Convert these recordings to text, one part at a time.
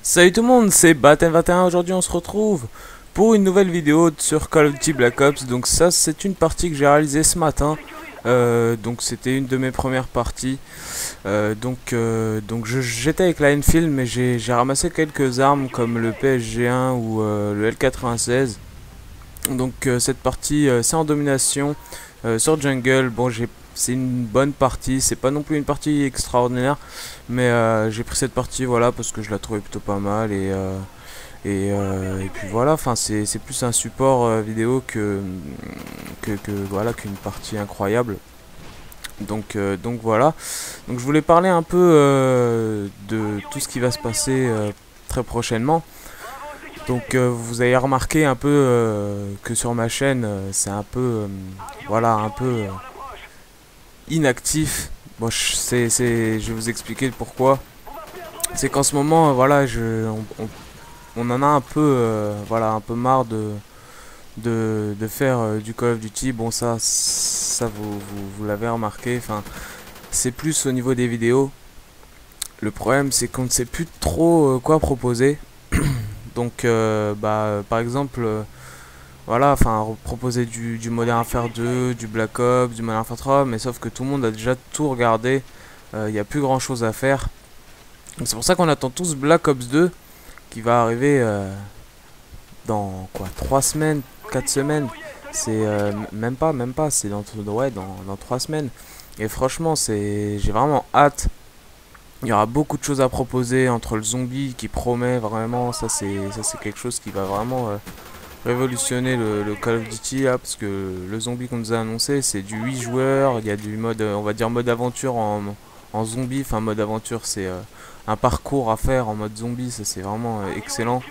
Salut tout le monde, c'est Baten21. Aujourd'hui on se retrouve pour une nouvelle vidéo sur Call of Duty Black Ops. Donc ça c'est une partie que j'ai réalisée ce matin. Donc c'était une de mes premières parties. J'étais avec la Enfield, mais j'ai ramassé quelques armes comme le PSG1 ou le L96. Cette partie c'est en domination sur Jungle. C'est une bonne partie, c'est pas non plus une partie extraordinaire, mais j'ai pris cette partie voilà parce que je la trouvais plutôt pas mal et puis voilà, enfin c'est plus un support vidéo voilà qu'une partie incroyable. Donc voilà. Donc je voulais parler un peu de tout ce qui va se passer très prochainement. Vous avez remarqué un peu que sur ma chaîne c'est un peu voilà un peu inactif. Bon, je vais vous expliquer le pourquoi. C'est qu'en ce moment voilà on en a un peu voilà un peu marre de faire du Call of Duty. Bon ça vous l'avez remarqué. Enfin c'est plus au niveau des vidéos. Le problème c'est qu'on ne sait plus trop quoi proposer. Par exemple, voilà, enfin, proposer du Modern Warfare 2, du Black Ops, du Modern Warfare 3, mais sauf que tout le monde a déjà tout regardé, il n'y a plus grand chose à faire. Donc c'est pour ça qu'on attend tous Black Ops 2, qui va arriver dans quoi, 3 semaines, 4 semaines, c'est même pas, c'est ouais, dans 3 semaines. Et franchement, j'ai vraiment hâte. Il y aura beaucoup de choses à proposer entre le zombie qui promet vraiment, ça c'est quelque chose qui va vraiment révolutionner le Call of Duty là, parce que le zombie qu'on nous a annoncé c'est du 8 joueurs, il y a du mode, on va dire mode aventure en zombie, enfin mode aventure c'est un parcours à faire en mode zombie, ça c'est vraiment excellent.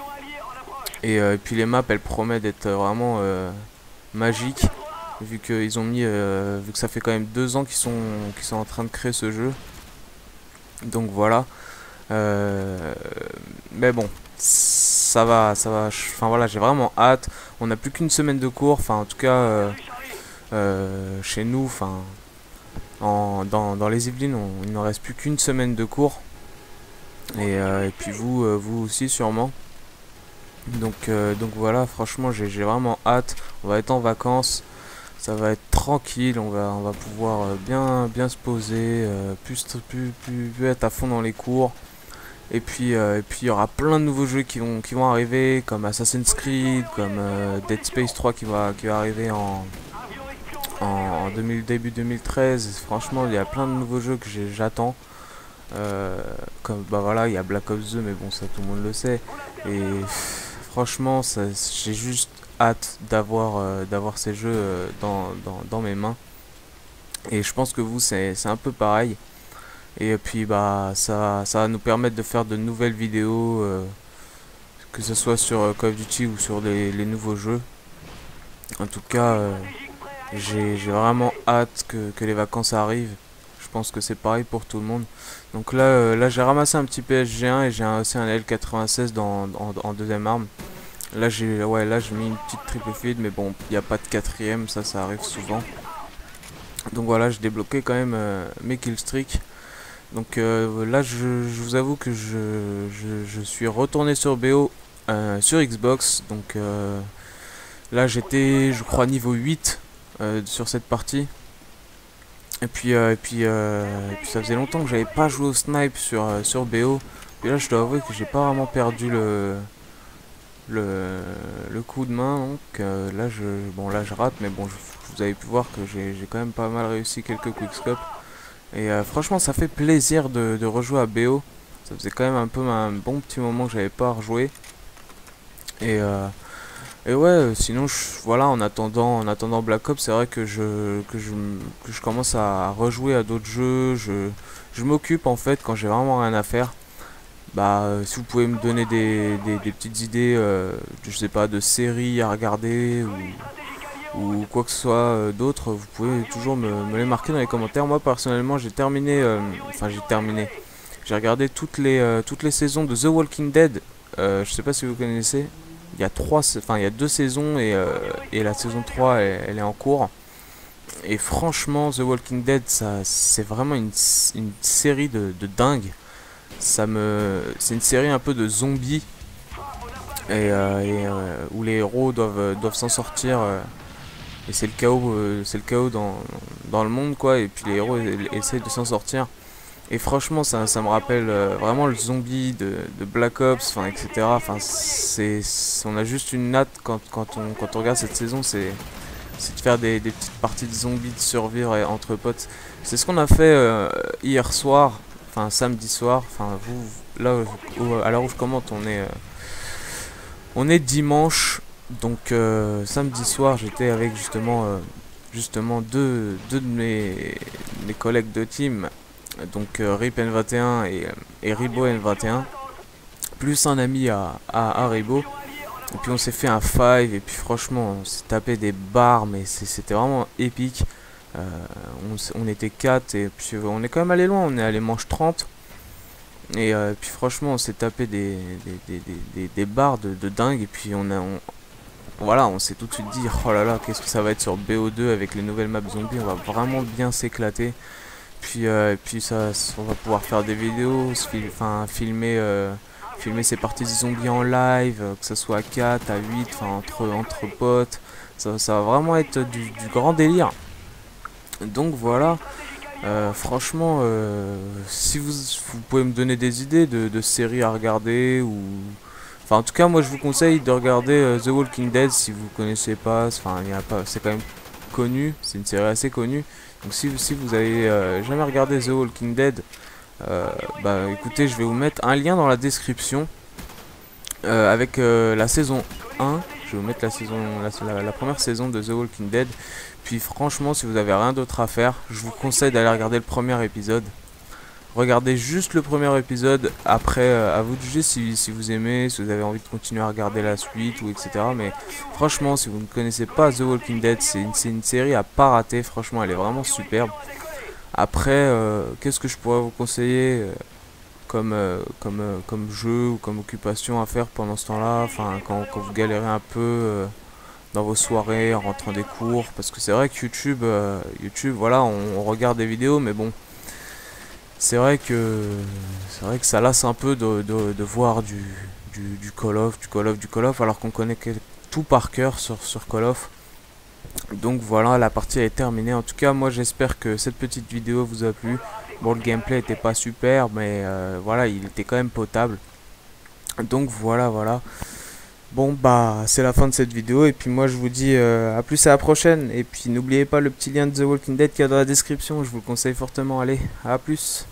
Et puis les maps elles promettent d'être vraiment magiques, vu qu'ils ont mis, vu que ça fait quand même 2 ans qu'ils sont en train de créer ce jeu. Donc voilà. Euh, mais bon, enfin voilà, j'ai vraiment hâte. On n'a plus qu'une semaine de cours, enfin en tout cas chez nous, enfin dans les Yvelines, il ne reste plus qu'une semaine de cours. Et puis vous aussi sûrement. Donc voilà, franchement j'ai vraiment hâte. On va être en vacances, ça va être tranquille, on va pouvoir bien se poser, plus être à fond dans les cours. Et puis il y aura plein de nouveaux jeux qui vont arriver, comme Assassin's Creed, comme Dead Space 3 qui va arriver en début 2013. Franchement, il y a plein de nouveaux jeux que j'attends. Comme bah voilà, il y a Black Ops 2, mais bon, ça tout le monde le sait. Franchement, j'ai juste hâte d'avoir ces jeux dans mes mains. Et je pense que vous, c'est un peu pareil. Et puis bah ça va nous permettre de faire de nouvelles vidéos, que ce soit sur Call of Duty ou sur les nouveaux jeux. En tout cas, j'ai vraiment hâte que les vacances arrivent. Je pense que c'est pareil pour tout le monde. Donc là j'ai ramassé un petit PSG1 et j'ai aussi un L96 en deuxième arme. Là j'ai mis une petite triple fluide, mais bon, il n'y a pas de quatrième, ça arrive souvent. Donc voilà, j'ai débloqué quand même mes killstreaks. Là, je vous avoue que je suis retourné sur BO sur Xbox. Là, j'étais, je crois, niveau 8 sur cette partie. Et puis ça faisait longtemps que j'avais pas joué au snipe sur BO. Et là, je dois avouer que j'ai pas vraiment perdu le coup de main. Là, je rate, mais bon, vous avez pu voir que j'ai quand même pas mal réussi quelques quickscopes. Et franchement, ça fait plaisir de rejouer à BO. Ça faisait quand même un bon petit moment que j'avais pas rejoué. Et, euh, et ouais, sinon, voilà, en attendant Black Ops, c'est vrai que je commence à rejouer à d'autres jeux. Je m'occupe en fait quand j'ai vraiment rien à faire. Si vous pouvez me donner des petites idées, je sais pas, de séries à regarder ou quoi que ce soit d'autre, vous pouvez toujours me les marquer dans les commentaires. Moi personnellement j'ai terminé, j'ai terminé. J'ai regardé toutes les saisons de The Walking Dead. Je sais pas si vous connaissez. Il y a 2 saisons et la saison 3 elle est en cours. Et franchement The Walking Dead ça c'est vraiment une série de dingue. c'est une série un peu de zombies où les héros doivent s'en sortir. Et c'est le chaos dans le monde, quoi. Et puis les héros essayent de s'en sortir. Et franchement, ça me rappelle vraiment le zombie de Black Ops, enfin, etc. Enfin, on a juste une hâte quand on regarde cette saison, c'est de faire des petites parties de zombies, de survivre entre potes. C'est ce qu'on a fait hier soir, enfin samedi soir. Enfin, vous, là, à l'heure où je commente, on est dimanche. Donc samedi soir, j'étais avec justement deux de mes collègues de team, donc Rip N21 et Ribo N21, plus un ami à Ribo. Et puis on s'est fait un five, et puis franchement on s'est tapé des barres, mais c'était vraiment épique. On était 4, et puis on est quand même allé loin, on est allé manche 30. Et puis franchement on s'est tapé des barres de dingue, et puis voilà, on s'est tout de suite dit, oh là là, qu'est-ce que ça va être sur BO2 avec les nouvelles maps zombies, on va vraiment bien s'éclater. Puis on va pouvoir faire des vidéos, filmer ces parties de zombies en live, que ce soit à 4, à 8, enfin entre potes. Ça va vraiment être du grand délire. Donc voilà, franchement, si vous pouvez me donner des idées de séries à regarder, ou... Enfin, en tout cas, moi je vous conseille de regarder The Walking Dead si vous connaissez pas. Enfin, c'est quand même connu, c'est une série assez connue. Donc si vous avez jamais regardé The Walking Dead, bah écoutez, je vais vous mettre un lien dans la description avec la saison 1. Je vais vous mettre la première saison de The Walking Dead. Puis franchement, si vous avez rien d'autre à faire, je vous conseille d'aller regarder le premier épisode. Regardez juste le premier épisode, après à vous de juger si vous aimez, si vous avez envie de continuer à regarder la suite, ou etc. Mais franchement, si vous ne connaissez pas The Walking Dead, c'est une série à pas rater, franchement elle est vraiment superbe. Après, qu'est-ce que je pourrais vous conseiller comme jeu ou comme occupation à faire pendant ce temps-là, enfin quand vous galérez un peu dans vos soirées, en rentrant des cours, parce que c'est vrai que YouTube, voilà, on regarde des vidéos, mais bon, c'est vrai que ça lasse un peu de voir du Call of, alors qu'on connaît tout par cœur sur Call of. Donc voilà, la partie est terminée. En tout cas, moi j'espère que cette petite vidéo vous a plu. Bon, le gameplay était pas super, mais voilà, il était quand même potable. Donc voilà. Bon, bah c'est la fin de cette vidéo, et puis moi je vous dis à plus, à la prochaine. Et puis n'oubliez pas le petit lien de The Walking Dead qui est dans la description, je vous le conseille fortement. Allez, à plus.